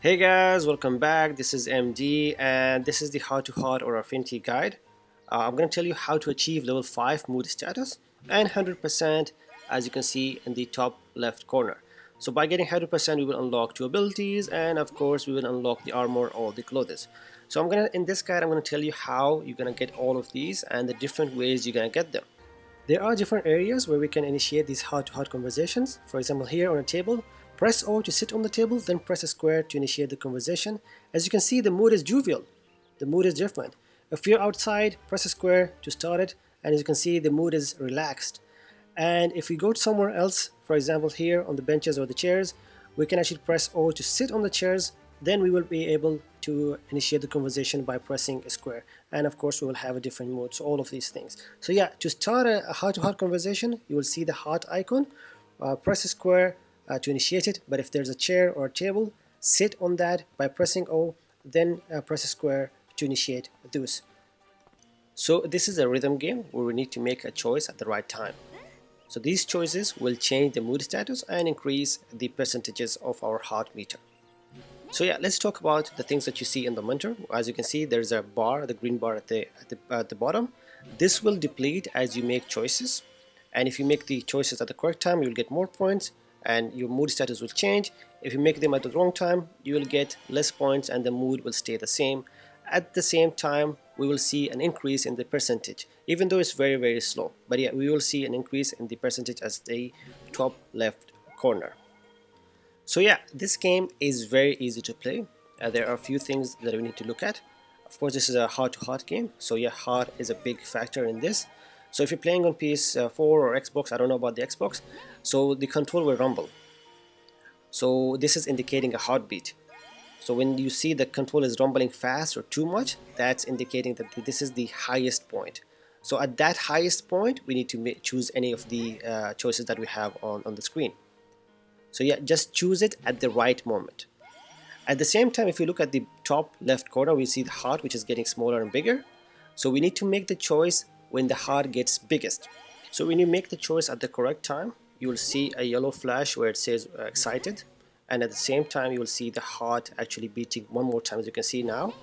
Hey guys, welcome back. This is MD and this is the How to Hot or Affinity guide. I'm going to tell you how to achieve level 5 mood status and 100% as you can see in the top left corner. So by getting 100% we will unlock 2 abilities and of course we will unlock the armor or the clothes. So in this guide I'm going to tell you how you're going to get all of these and the different ways you're going to get them. There are different areas where we can initiate these heart-to-heart conversations. For example, here on a table, press O to sit on the table, then press a square to initiate the conversation. As you can see, the mood is jovial. The mood is different. If you're outside, press a square to start it, and as you can see, the mood is relaxed. And if we go somewhere else, for example, here on the benches or the chairs, we can actually press O to sit on the chairs, then we will be able to initiate the conversation by pressing a square, and of course we will have a different mode. So all of these things. So yeah, to start a heart-to-heart conversation, you will see the heart icon, press a square to initiate it, but if there's a chair or a table, sit on that by pressing O, then press a square to initiate those. So this is a rhythm game where we need to make a choice at the right time. So these choices will change the mood status and increase the percentages of our heart meter. So yeah, let's talk about the things that you see in the monitor. As you can see, there's a bar, the green bar at the bottom. This will deplete as you make choices, and if you make the choices at the correct time, you'll get more points, and your mood status will change. If you make them at the wrong time, you will get less points, and the mood will stay the same. At the same time, we will see an increase in the percentage, even though it's very slow. But yeah, we will see an increase in the percentage as the top left corner. So yeah, this game is very easy to play. There are a few things that we need to look at. Of course, this is a heart-to-heart game, so yeah, heart is a big factor in this. So if you're playing on PS4 or Xbox, I don't know about the Xbox, so the control will rumble. So this is indicating a heartbeat. So when you see the control is rumbling fast or too much, that's indicating that this is the highest point. So at that highest point, we need to choose any of the choices that we have on the screen. So yeah, just choose it at the right moment. At the same time, if you look at the top left corner, we see the heart, which is getting smaller and bigger. So we need to make the choice when the heart gets biggest. So when you make the choice at the correct time, you will see a yellow flash where it says excited. And at the same time, you will see the heart actually beating one more time, as you can see now,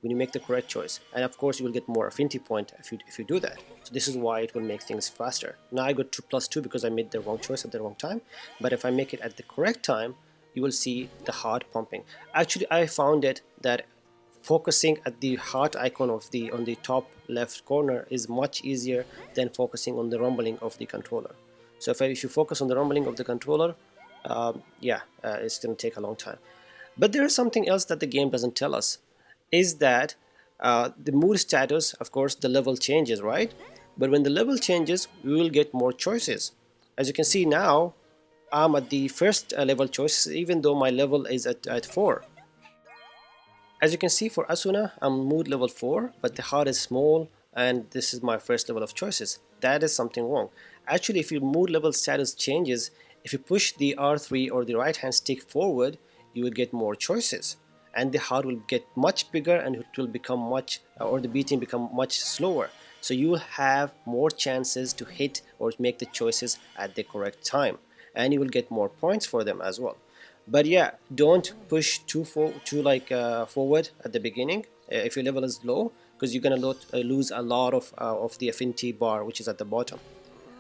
when you make the correct choice. And of course, you will get more affinity point if you do that. So this is why it will make things faster. Now I got 2+2 because I made the wrong choice at the wrong time. But if I make it at the correct time, you will see the heart pumping. Actually, I found it that focusing at the heart icon on the top left corner is much easier than focusing on the rumbling of the controller. So if you focus on the rumbling of the controller, it's going to take a long time. But there is something else that the game doesn't tell us, is that the mood status, of course, the level changes, right? But when the level changes, we will get more choices. As you can see now, I'm at the first level choices, even though my level is at 4. As you can see, for Asuna, I'm mood level 4, but the heart is small, and this is my first level of choices. That is something wrong. Actually, if your mood level status changes, if you push the R3 or the right hand stick forward, you will get more choices, and the heart will get much bigger, and it will become the beating become much slower. So you will have more chances to hit or make the choices at the correct time, and you will get more points for them as well. But yeah, don't push too forward at the beginning if your level is low, because you're gonna lose a lot of the affinity bar, which is at the bottom.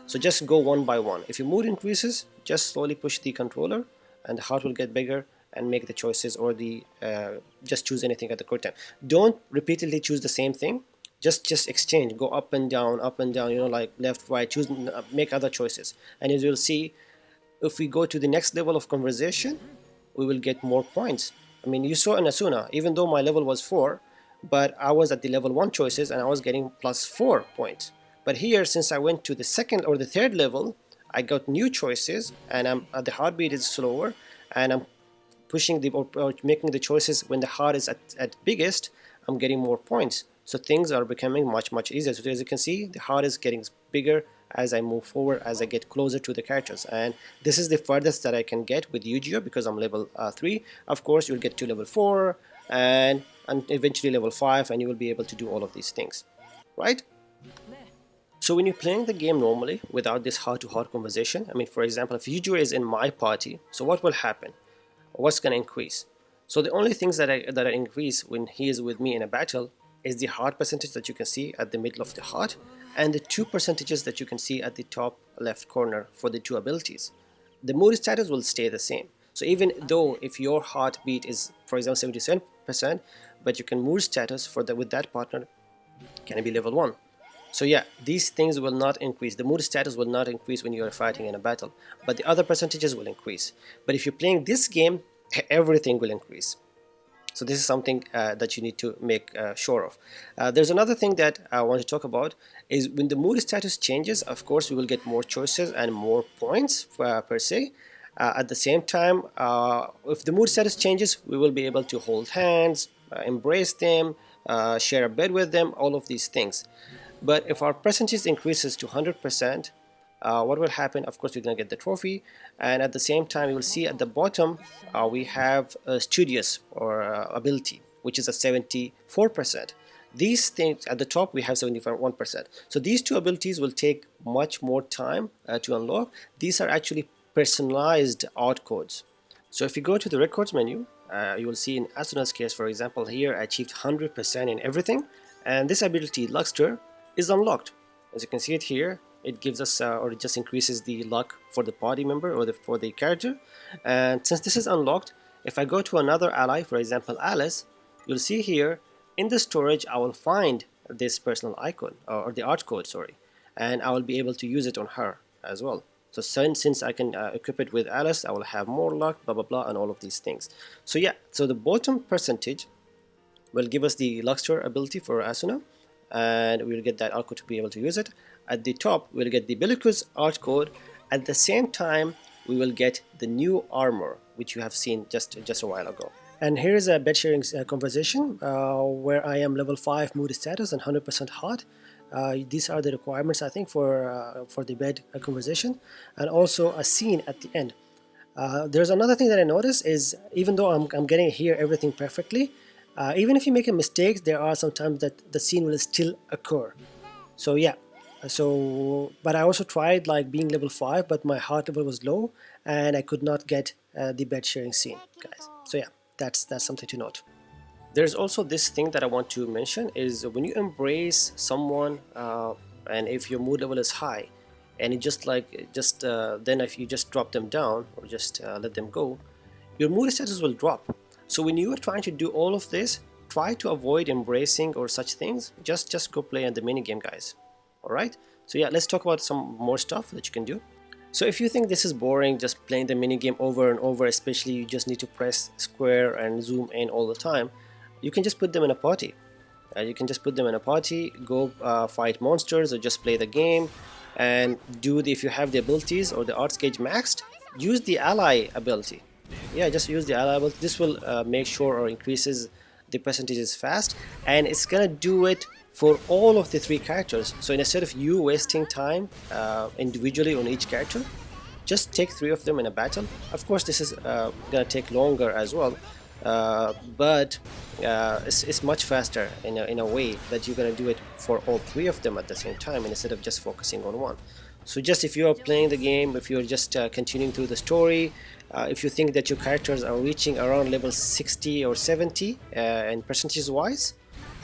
So just go one by one. If your mood increases, just slowly push the controller, and the heart will get bigger, and make the choices, or just choose anything at the correct time. Don't repeatedly choose the same thing. Just exchange, go up and down, like left, right, choose, make other choices. And as you'll see, if we go to the next level of conversation, we will get more points. I mean, you saw in Asuna, even though my level was 4, but I was at the level 1 choices and I was getting +4 points. But here, since I went to the second or the third level, I got new choices, and the heartbeat is slower, and I'm pushing or making the choices when the heart is at biggest, I'm getting more points. So things are becoming much easier. So as you can see, the heart is getting bigger as I move forward, as I get closer to the characters. And this is the furthest that I can get with Yu-Gi-Oh! Because I'm level 3. Of course, you'll get to level 4 and eventually level 5, and you will be able to do all of these things, right? So when you're playing the game normally without this heart-to-heart conversation, I mean, for example, if Yu-Gi-Oh! Is in my party, so what will happen? What's going to increase? So the only things that I increase when he is with me in a battle is the heart percentage that you can see at the middle of the heart, and the 2 percentages that you can see at the top left corner for the 2 abilities. The mood status will stay the same. So even though if your heartbeat is, for example, 77%, but you can mood status for with that partner can be level 1. So yeah, these things will not increase. The mood status will not increase when you are fighting in a battle, but the other percentages will increase. But if you're playing this game, everything will increase. So this is something that you need to make sure of. There's another thing that I want to talk about is when the mood status changes, of course, we will get more choices and more points per se. At the same time, if the mood status changes, we will be able to hold hands, embrace them, share a bed with them, all of these things. But if our percentage increases to 100%, what will happen? Of course, we're going to get the trophy, and at the same time, you will see at the bottom we have studious or ability, which is a 74%. These things at the top we have 71%. So these 2 abilities will take much more time to unlock. These are actually personalized art codes. So if you go to the records menu, you will see in Asuna's case, for example, here I achieved 100% in everything, and this ability Luxter is unlocked. As you can see it here, it gives us or it just increases the luck for the party member or for the character. And since this is unlocked, if I go to another ally, for example Alice, you'll see here in the storage I will find this personal icon or the art code, sorry, and I will be able to use it on her as well. So since I can equip it with Alice, I will have more luck, blah blah blah, and all of these things. So yeah, so the bottom percentage will give us the Luxter ability for Asuna, and we'll get that art code to be able to use it. At the top, we'll get the Bellicus art code. At the same time, we will get the new armor, which you have seen just a while ago. And here is a bed sharing conversation where I am level 5 mood status and 100% hot. These are the requirements, I think, for the bed conversation, and also a scene at the end. There's another thing that I noticed is even though I'm getting here everything perfectly, even if you make a mistake, there are some times that the scene will still occur. So yeah, but I also tried like being level 5, but my heart level was low and I could not get the bed sharing scene, guys. So yeah, that's something to note. There's also this thing that I want to mention is when you embrace someone and if your mood level is high and it then if you just drop them down or just let them go, your mood status will drop. So when you are trying to do all of this, try to avoid embracing or such things. Just go play on the minigame, guys. Alright, so yeah, let's talk about some more stuff that you can do. So if you think this is boring, just playing the minigame over and over, especially you just need to press square and zoom in all the time, you can just put them in a party. Go fight monsters or just play the game, and if you have the abilities or the arts gauge maxed, use the ally ability. Yeah, just use the ally ability. This will make sure or increases the percentages fast, and it's gonna do it for all of the 3 characters. So instead of you wasting time individually on each character, just take 3 of them in a battle. Of course, this is gonna take longer as well, but it's much faster in a way that you're gonna do it for all 3 of them at the same time instead of just focusing on one. So just if you are playing the game, if you're just continuing through the story, if you think that your characters are reaching around level 60 or 70 and percentage wise,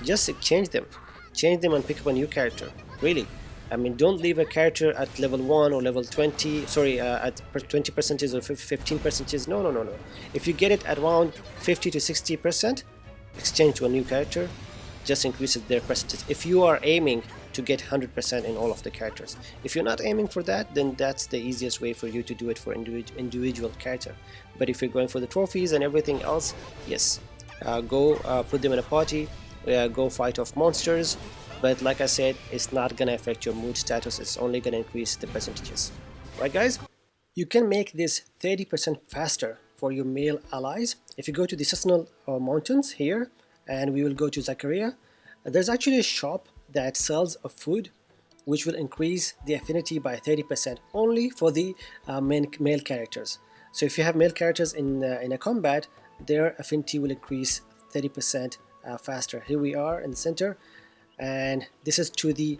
just change them and pick up a new character. Really, I mean, don't leave a character at level 1 or level 20, sorry, at 20% or 15%. No. If you get it at around 50 to 60%, exchange to a new character, just increases their percentage. If you are aiming to get 100% in all of the characters, if you're not aiming for that, then that's the easiest way for you to do it for individual character. But if you're going for the trophies and everything else, yes, go put them in a party, go fight off monsters. But like I said, it's not gonna affect your mood status, it's only gonna increase the percentages. Right, guys? You can make this 30% faster for your male allies. If you go to the seasonal mountains here, and we will go to Zakaria, there's actually a shop that sells a food which will increase the affinity by 30% only for the male characters. So if you have male characters in a combat, their affinity will increase 30% faster. Here we are in the center, and this is to the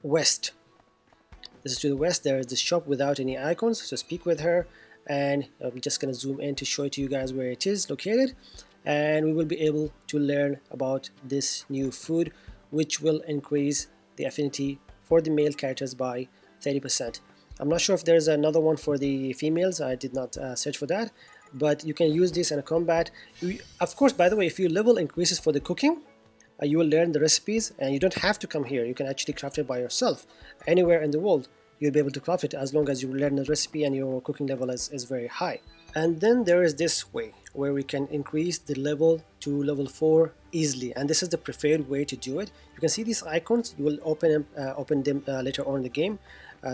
west. There is the shop without any icons, so speak with her and I'm just going to zoom in to show it to you guys where it is located, and we will be able to learn about this new food, which will increase the affinity for the male characters by 30%. I'm not sure if there's another one for the females. I did not search for that, but you can use this in a combat. Of course, by the way, if your level increases for the cooking, you will learn the recipes, and you don't have to come here. You can actually craft it by yourself anywhere in the world. You'll be able to craft it as long as you learn the recipe and your cooking level is very high. And then there is this way where we can increase the level to level 4 easily, and this is the preferred way to do it. You can see these icons. You will open them later on in the game.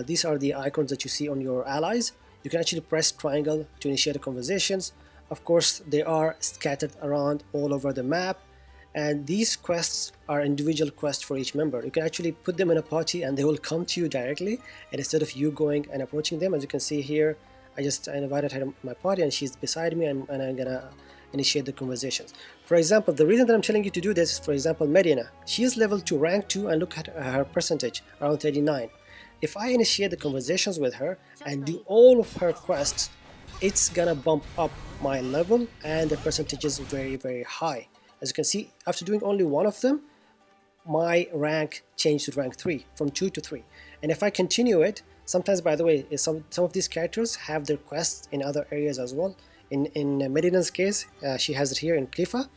These are the icons that you see on your allies. You can actually press triangle to initiate the conversations. Of course, they are scattered around all over the map, and these quests are individual quests for each member. You can actually put them in a party and they will come to you directly, and instead of you going and approaching them. As you can see here, I invited her to my party and she's beside me, and I'm gonna initiate the conversations. For example, the reason that I'm telling you to do this is, for example, Medina. She is level 2, rank 2, and look at her percentage, around 39. If I initiate the conversations with her and do all of her quests, it's gonna bump up my level, and the percentage is very, very high. As you can see, after doing only one of them, my rank changed to rank 3, from 2 to 3. And if I continue it, sometimes, by the way, some of these characters have their quests in other areas as well. In Medina's case, she has it here in Klifa,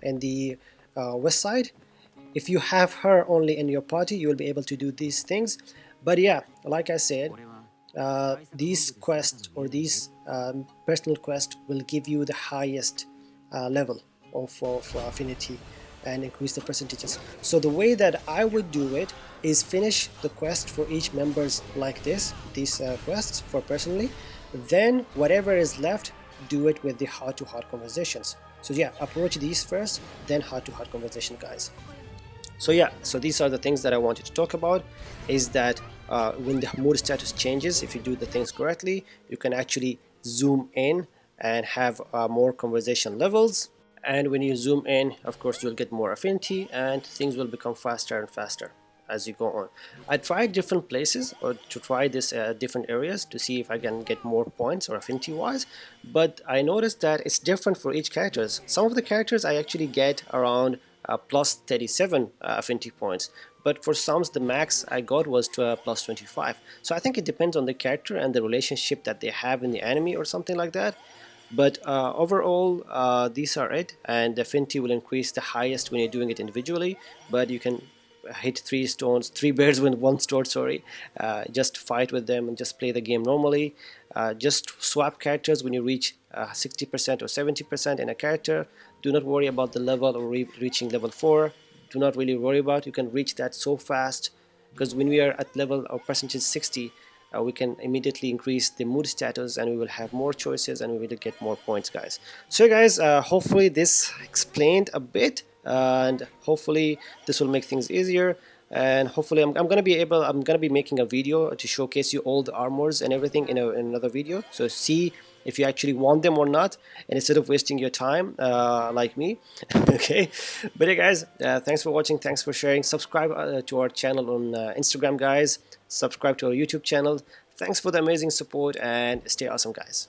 in the west side. If you have her only in your party, you will be able to do these things. But yeah, like I said, these quests or these personal quests will give you the highest level of affinity and increase the percentages. So the way that I would do it is finish the quest for each members like this, these quests for personally, then whatever is left, do it with the heart-to-heart conversations. So yeah, approach these first, then heart-to-heart conversation, guys. So yeah, so these are the things that I wanted to talk about, is that when the mood status changes, if you do the things correctly, you can actually zoom in and have more conversation levels. And when you zoom in, of course, you'll get more affinity and things will become faster and faster as you go on. I tried different places or to try this different areas to see if I can get more points or affinity wise, but I noticed that it's different for each characters. Some of the characters I actually get around plus 37 affinity points, but for some the max I got was to plus 25. So I think it depends on the character and the relationship that they have in the anime or something like that. But overall, these are it, and the affinity will increase the highest when you're doing it individually, but you can hit 3 birds with 1 stone, sorry. Just fight with them and just play the game normally. Just swap characters when you reach 60% or 70% in a character. Do not worry about the level or reaching level 4. Do not really worry about, you can reach that so fast, because when we are at level or percentage 60, we can immediately increase the mood status and we will have more choices and we will get more points, guys. So guys, hopefully this explained a bit, and hopefully this will make things easier, and hopefully I'm gonna be making a video to showcase you all the armors and everything in another video, so see if you actually want them or not, and instead of wasting your time like me. Okay, but yeah guys, thanks for watching, thanks for sharing. Subscribe to our channel on Instagram, guys. Subscribe to our YouTube channel. Thanks for the amazing support and stay awesome, guys.